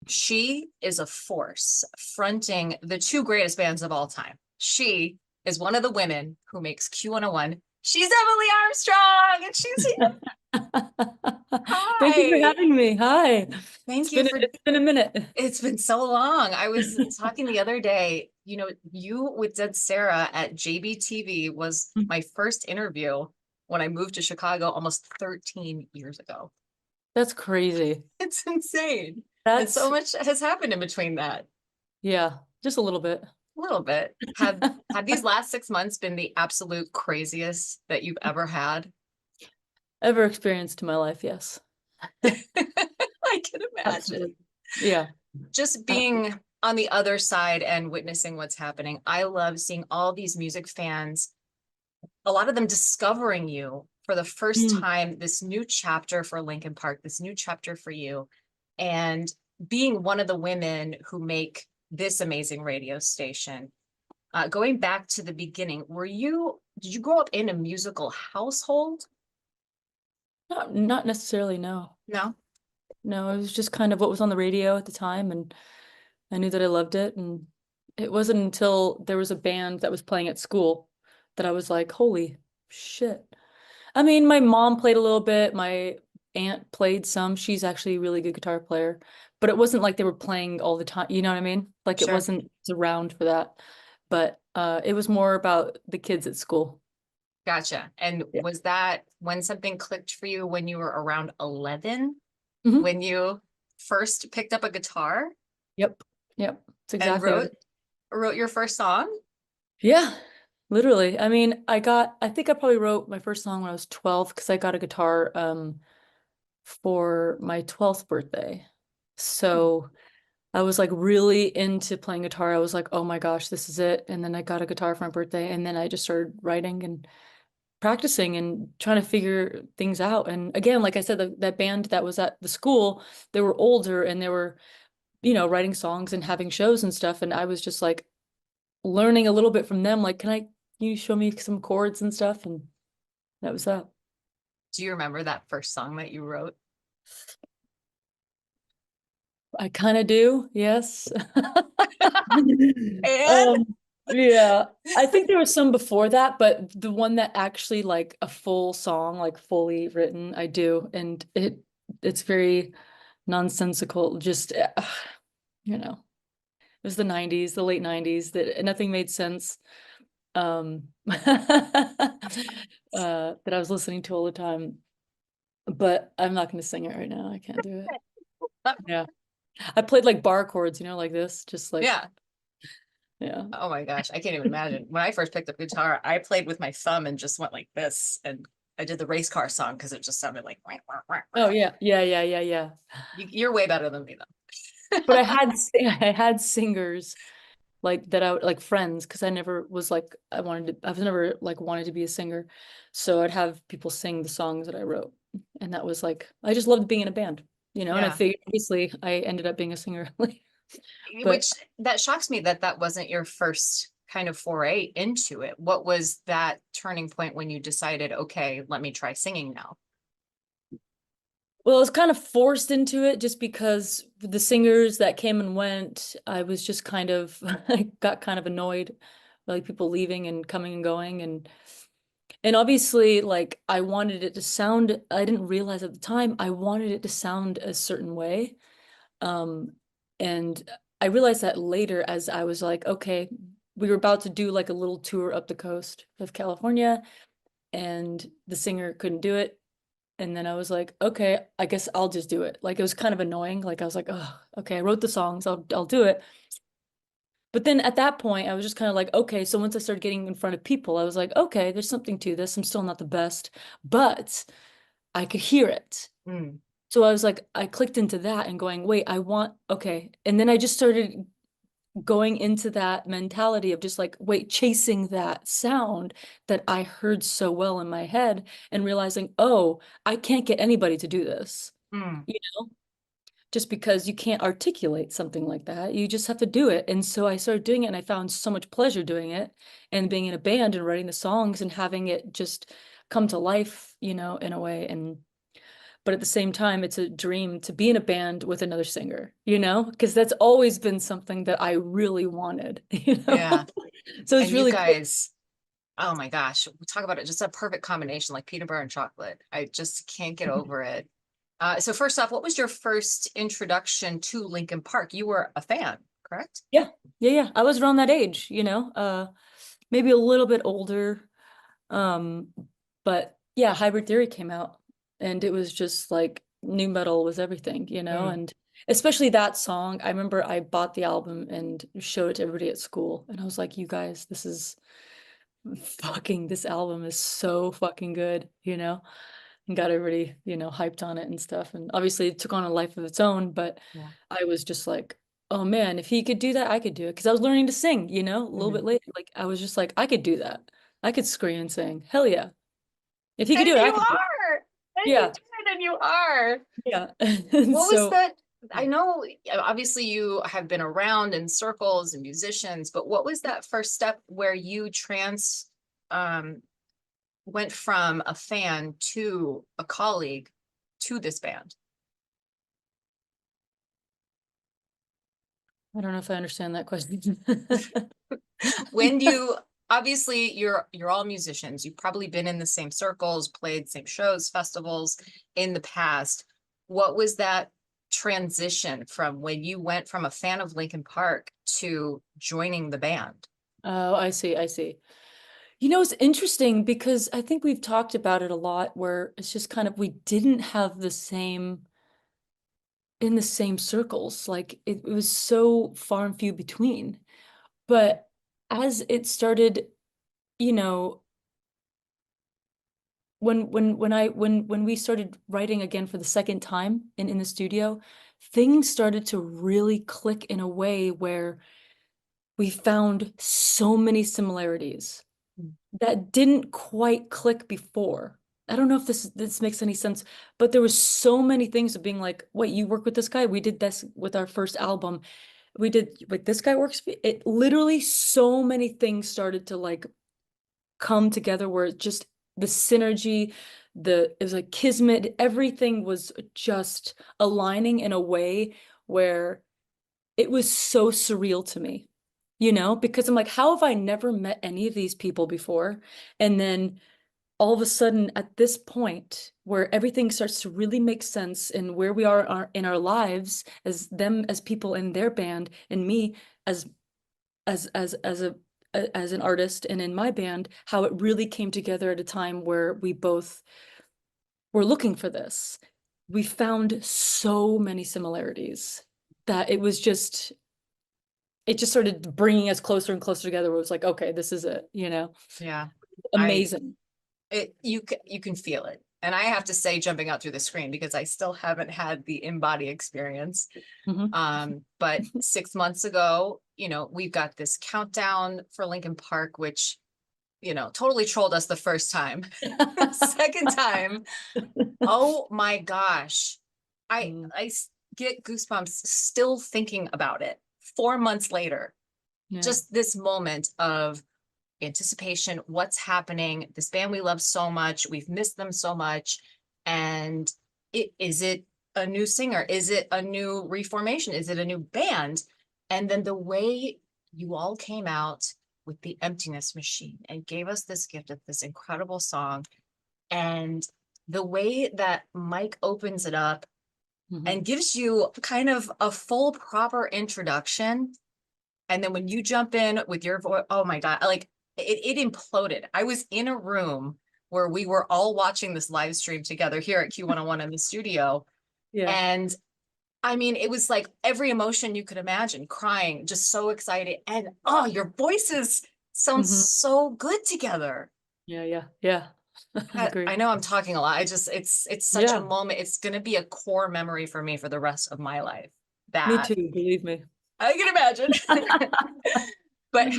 She is a force fronting the two greatest bands of all time. She is one of the women who makes Q101. She's Emily Armstrong, and she's here. Thank you for Hi. having me. Hi. Thank you for It's been a minute. it's been so long. I was talking the other day, you with Dead Sara at JBTV was my first interview when I moved to Chicago almost 13 years ago. That's crazy. It's insane. And so That's much has happened in between that. yeah, just a little bit. A little bit. Have these last 6 months been the absolute craziest that you've ever had? Ever experienced in my life, yes. I can imagine. Absolutely. Yeah. Just being on the other side and witnessing what's happening. I love seeing all these music fans, a lot of them discovering you for the first Mm. time, this new chapter for Linkin Park, this new chapter for you, and being one of the women who make this amazing radio station. Going back to the beginning, did you grow up in a musical household? Not necessarily, no. No? No, it was just kind of what was on the radio at the time, and I knew that I loved it. And it wasn't until there was a band that was playing at school that I was like, holy shit. I mean, my mom played a little bit, my aunt played some. She's actually a really good guitar player, but it wasn't like they were playing all the time. You know what I mean? Like it Sure. wasn't around for that. But it was more about the kids at school. Gotcha. And Yeah. was that when something clicked for you when you were around 11, Hmm. when you first picked up a guitar Yep. Yep. It's and exactly what wrote your first song? Yeah, literally. I mean, I think I probably wrote my first song when I was 12 because I got a guitar for my 12th birthday. So I was like really into playing guitar. I was like, oh my gosh, this is it. And then I got a guitar for my birthday, and then I just started writing and practicing and trying to figure things out. And again, like I said, that band that was at the school, they were older and they were, writing songs and having shows and stuff. And I was just like learning a little bit from them. Like, can you show me some chords and stuff? And that was that. Do you remember that first song that you wrote? I kind of do, yes. And Um, yeah, I think there was some before that, but the one that actually like a full song, like fully written, I do, and it's very nonsensical. Just it was the 90s, the late 90s, that nothing made sense. That I was listening to all the time, but I'm not going to sing it right now. I can't do it. Yeah. I played like bar chords, like this, just like, yeah. yeah. Oh my gosh, I can't even imagine. When I first picked up guitar, I played with my thumb and just went like this. And I did the race car song because it just sounded like, wah, wah, wah, wah. Oh yeah, yeah, yeah, yeah, yeah. You're way better than me though. But I had singers like that, I like friends, because I never was like I was never like wanted to be a singer. So I'd have people sing the songs that I wrote. And that was like I just loved being in a band, and I Yeah. figured obviously I ended up being a singer. But Which that shocks me that that wasn't your first kind of foray into it. What was that turning point when you decided, okay, let me try singing now? well, I was kind of forced into it just because the singers that came and went, I was just kind of, I got kind of annoyed, like people leaving and coming and going. And obviously, like I wanted it to sound, I didn't realize at the time, I wanted it to sound a certain way. Um, and I realized that later as I was like, okay, we were about to do like a little tour up the coast of California, and the singer couldn't do it. And then I was like, okay, I guess I'll just do it. Like it was kind of annoying. Like I was like, oh, okay, I wrote the songs, I'll do it. But then at that point, I was just kind of like, okay, so once I started getting in front of people, I was like, okay, there's something to this. I'm still not the best, but I could hear it. Mm. So I was like, I clicked into that and going, wait, okay. And then I just started going into that mentality of just like, wait, chasing that sound that I heard so well in my head and realizing, oh, I can't get anybody to do this, Mm. you know, just because you can't articulate something like that. You just have to do it. And so I started doing it, and I found so much pleasure doing it and being in a band and writing the songs and having it just come to life, in a way. And but at the same time, it's a dream to be in a band with another singer, you know, because that's always been something that I really wanted, you know. Yeah. So it's And you really cool. guys, oh my gosh, we talk about it, just a perfect combination, like peanut butter and chocolate. I just can't get over it. So first off, what was your first introduction to Linkin Park? You were a fan, correct? Yeah, yeah. I was around that age, you know, maybe a little bit older. But yeah, Hybrid Theory came out and it was just like new metal was everything, you know, Mm. and especially that song. I remember I bought the album and showed it to everybody at school, and I was like, you guys, this album is so fucking good, you know, and got everybody, you know, hyped on it and stuff. And obviously it took on a life of its own, but Yeah. I was just like, oh man, if he could do that, I could do it. Because I was learning to sing, you know, a little bit later. Like I was just like, I could do that. I could scream and sing. Hell yeah. If he could And do it, I you could do it. are. And you Yeah. did it, and you are. Yeah. What was So that? I know, obviously, you have been around in circles and musicians, but what was that first step where you um, went from a fan to a colleague to this band? I don't know if I understand that question. When you obviously you're all musicians, you've probably been in the same circles, played same shows, festivals in the past. What was that transition from when you went from a fan of Linkin Park to joining the band? Oh, I see. I see. You know, it's interesting because I think we've talked about it a lot where it's just kind of we didn't have the same in the same circles. Like it was so far and few between. But as it started, you know, when we started writing again for the second time in the studio, things started to really click in a way where we found so many similarities that didn't quite click before. I don't know if this makes any sense, but there was so many things of being like, wait, you work with this guy? We did this with our first album. We did like this guy works for you? It literally so many things started to like come together where it just the synergy, it was like kismet, everything was just aligning in a way where it was so surreal to me, you know, because I'm like, how have I never met any of these people before? And then all of a sudden at this point where everything starts to really make sense and where we are in our lives as them as people in their band and me as as an artist and in my band, how it really came together at a time where we both were looking for this. We found so many similarities that it just started bringing us closer and closer together. Where it was like, okay, this is it, you know? Yeah, Amazing. you can feel it. And I have to say, jumping out through the screen, because I still haven't had the in-body experience. But 6 months ago, we've got this countdown for Linkin Park, which, totally trolled us the first time. Second time, oh my gosh. I get goosebumps still thinking about it 4 months later. Yeah. Just this moment of anticipation, what's happening, this band we love so much, we've missed them so much. And is it a new singer? Is it a new reformation? Is it a new band? And then the way you all came out with the Emptiness Machine and gave us this gift of this incredible song, and the way that Mike opens it up and gives you kind of a full proper introduction, and then when you jump in with your voice, oh my God, like it imploded. I was in a room where we were all watching this live stream together here at Q101 in the studio. Yeah. And I mean, it was like every emotion you could imagine, crying, just so excited. And oh, your voices sound so good together. Yeah. I agree. I know I'm talking a lot. It's such a moment. It's going to be a core memory for me for the rest of my life. Me too, believe me. I can imagine. But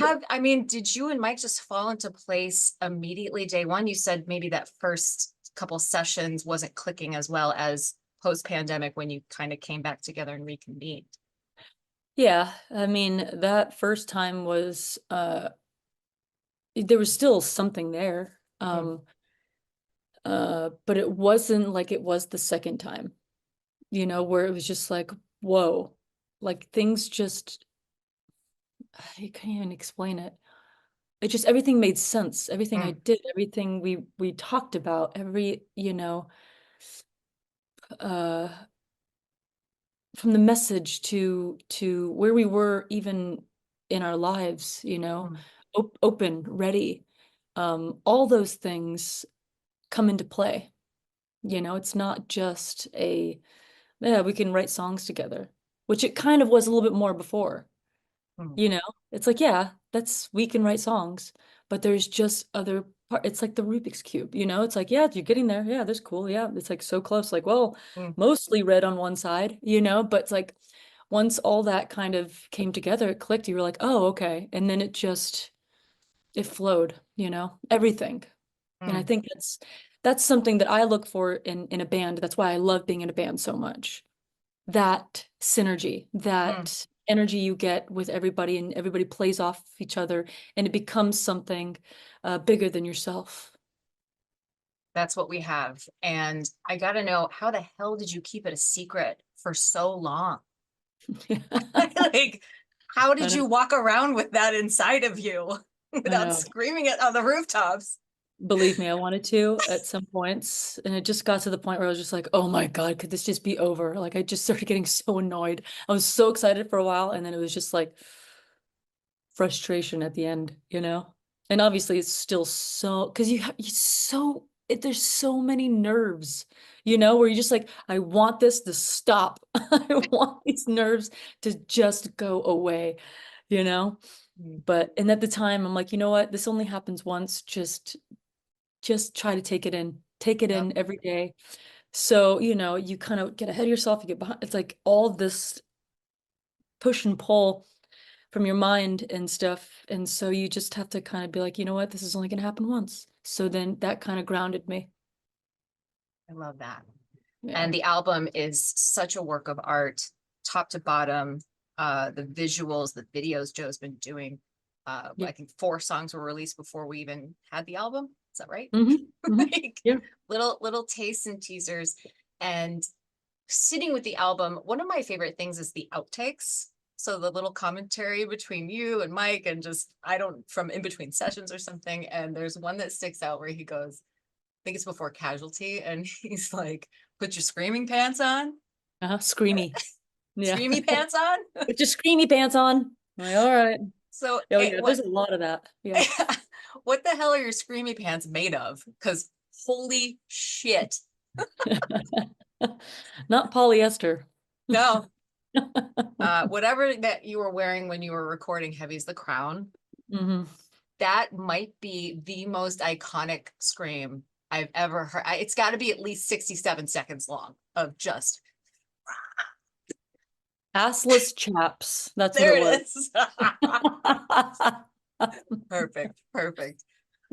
did you and Mike just fall into place immediately day one? You said maybe that first couple sessions wasn't clicking as well as post-pandemic when you kind of came back together and reconvened. Yeah, I mean, that first time was there was still something there. But it wasn't like it was the second time, you know, where it was just like, whoa, like things just, I can't even explain it. It just, everything made sense. Everything I Mm, did, everything we talked about, every, uh, from the message to where we were even in our lives, mm, open, ready. All those things come into play. It's not just yeah, we can write songs together, which it kind of was a little bit more before. mm, You know, it's like, yeah, we can write songs, but there's just other part. It's like the Rubik's Cube, it's like, yeah, you're getting there. Yeah, that's cool. Yeah, it's like so close. Like, well, mm, mostly red on one side, but it's like once all that kind of came together, it clicked. You were like, oh, okay. And then it flowed, everything. And I mm, think that's something that I look for in a band. That's why I love being in a band so much. That synergy, mm. that energy you get with everybody, and everybody plays off each other, and it becomes something bigger than yourself. That's what we have. And I gotta know, how the hell did you keep it a secret for so long? Like, how I did know, you walk around with that inside of you I without know. screaming it on the rooftops? Believe me, I wanted to at some points, and it just got to the point where I was just like, "Oh my God, could this just be over?" Like I just started getting so annoyed. I was so excited for a while, and then it was just like frustration at the end. And obviously, it's still so because there's so many nerves, where you're just like, I want this to stop. I want these nerves to just go away, you know. Mm, And at the time, I'm like, you know what? This only happens once. Just try to take it yep. in every day. So, you kind of get ahead of yourself, you get behind. It's like all this push and pull from your mind and stuff. And so you just have to kind of be like, you know what, this is only going to happen once. So then that kind of grounded me. I love that. Yeah. And the album is such a work of art, top to bottom. The visuals, the videos Joe's been doing. Yeah. I think 4 songs were released before we even had the album. Is that right? Hmm. Like Yeah. little tastes and teasers. And sitting with the album, one of my favorite things is the outtakes. So the little commentary between you and Mike, and just, I don't, from in between sessions or something. And there's one that sticks out where he goes, I think it's before Casualty, and he's like, put your screaming pants on. Screamy. Yeah. Screamy pants on. Put your screamy pants on. I'm like, all right. So Oh it, yeah, there's a lot of that. Yeah. what the hell are your screamy pants made of? Because holy shit. Not polyester. No. Whatever that you were wearing when you were recording Heavy's the Crown, Hmm. that might be the most iconic scream I've ever heard. It's got to be at least 67 seconds long of just, Assless chaps. That's what there it it was. is. Perfect, perfect.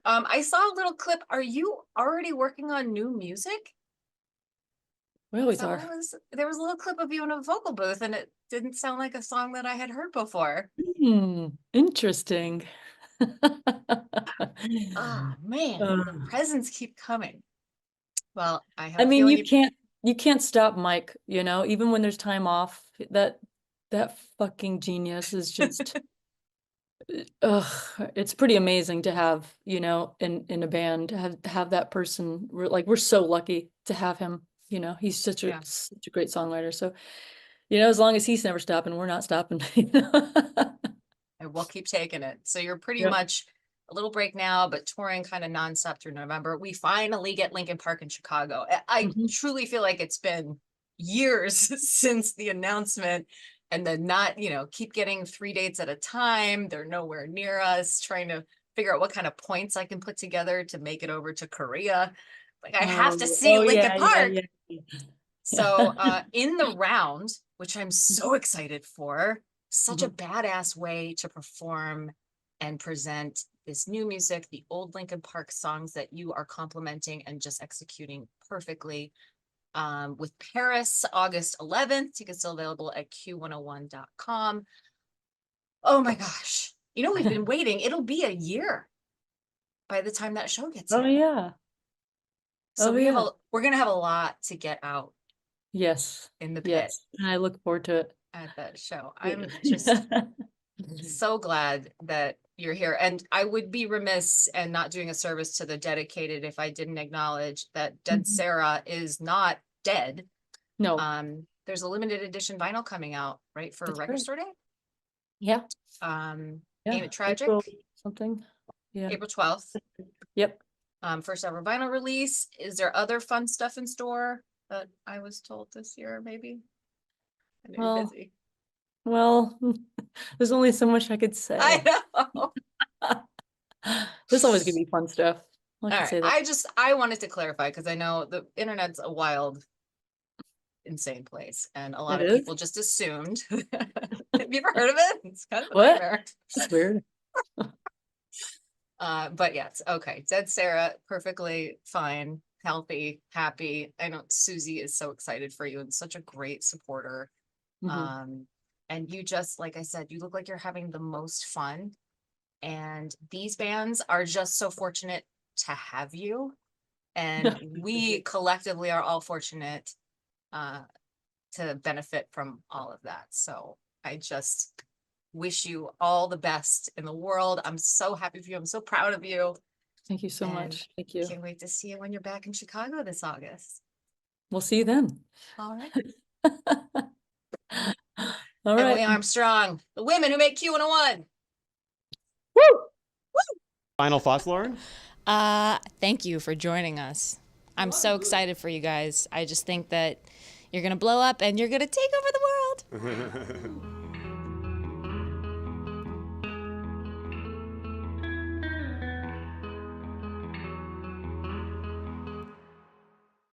I saw a little clip. Are you already working on new music? We Is always that are. what it was? There was a little clip of you in a vocal booth, and it didn't sound like a song that I had heard before. Interesting. Oh man, Uh, the presents keep coming. Well, I have I a mean, feeling you. you can't stop Mike, even when there's time off. That fucking genius is just it's pretty amazing to have, in a band, to have that person. We're so lucky to have him, he's Yeah, such a great songwriter. So, as long as he's never stopping, we're not stopping, you know. I will keep taking it. So you're pretty Yep. much a little break now, but touring kind of nonstop through November. We finally get Linkin Park in Chicago. I Mhm. truly feel like it's been years since the announcement, and then not, keep getting 3 dates at a time. They're nowhere near us, trying to figure out what kind of points I can put together to make it over to Korea. Like, I have to see Oh Linkin yeah, yeah, Park. yeah. So Yeah. in the round, which I'm so excited for, such a Mhm. badass way to perform and present this new music, the old Linkin Park songs that you are complementing and just executing perfectly. With Paris, August 11th, tickets still available at q101.com. Oh my gosh. We've been waiting. It'll be a year by the time that show gets Oh here. yeah. So Oh, we have yeah. we're gonna have a lot to get out Yes. in the pit Yes. And I look forward to it. at that show. I'm just so glad that you're here. And I would be remiss and not doing a service to the dedicated if I didn't acknowledge that Dead Mhm. Sara is not dead. No, There's a limited edition vinyl coming out, right, for That's Record right. Store Day. yeah. Ain't Yeah. it tragic? April something. Yeah. April 12th. Yep. First ever vinyl release. Is there other fun stuff in store that I was told this year, maybe? I know you're Well, busy. Well, there's only so much I could say. I know. There's always gonna be fun stuff. I All can right. say that. I wanted to clarify because I know the internet's a wild, insane place, and a lot It of is? people just assumed. Have you ever heard of it? It's kind of a What? nightmare. It's weird. But yes, okay. Dead Sara, perfectly fine, healthy, happy. I know Susie is so excited for you and such a great supporter. Mhm. And you just, like I said, you look like you're having the most fun. And these bands are just so fortunate to have you. And we collectively are all fortunate to benefit from all of that. So I just wish you all the best in the world. I'm so happy for you. I'm so proud of you. Thank you so And much. Thank you. Can't wait to see you when you're back in Chicago this August. We'll see you then. All right. All Emily right. Armstrong, the Women Who Make Q101. Woo! Final thoughts, Lauren? Thank you for joining us. I'm so excited for you guys. I just think that you're gonna blow up and you're gonna take over the world.